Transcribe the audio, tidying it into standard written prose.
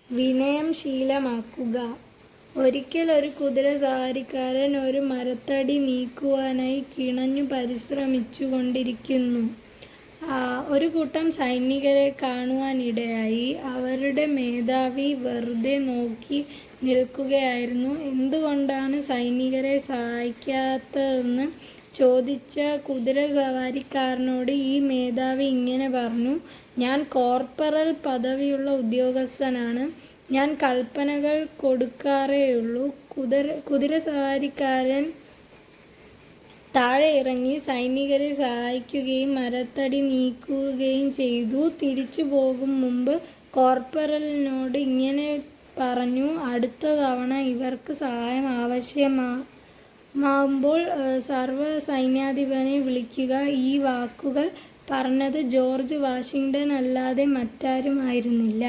വിനയം ശീലമാക്കുക. ഒരിക്കൽ ഒരു കുതിരസവാരിക്കാരൻ ഒരു മരത്തടി നീക്കുവാനായി കിണഞ്ഞു പരിശ്രമിച്ചുകൊണ്ടിരിക്കുന്നു. ഒരു കൂട്ടം സൈനികരെ കാണുവാനിടയായി. അവരുടെ മേധാവി വെറുതെ നോക്കി നിൽക്കുകയായിരുന്നു. എന്തുകൊണ്ടാണ് സൈനികരെ സഹായിക്കാത്തതെന്ന് ചോദിച്ച കുതിരസവാരിക്കാരനോട് ഈ മേധാവി ഇങ്ങനെ പറഞ്ഞു: ഞാൻ കോർപ്പറൽ പദവിയുള്ള ഉദ്യോഗസ്ഥനാണ്. ഞാൻ കൽപ്പനകൾ കൊടുക്കാറേയുള്ളൂ. കുതിരസവാരിക്കാരൻ താഴെ ഇറങ്ങി സൈനികരെ സഹായിക്കുകയും മരത്തടി നീക്കുകയും ചെയ്തു. തിരിച്ചു പോകും മുമ്പ് കോർപ്പറലിനോട് ഇങ്ങനെ പറഞ്ഞു: അടുത്ത തവണ ഇവർക്ക് സഹായം ആവശ്യമാകുമ്പോൾ സർവ്വസൈന്യാധിപനെ വിളിക്കുക. ഈ വാക്കുകൾ പറഞ്ഞത് ജോർജ് വാഷിങ്ടൺ അല്ലാതെ മറ്റാരുമായിരുന്നില്ല.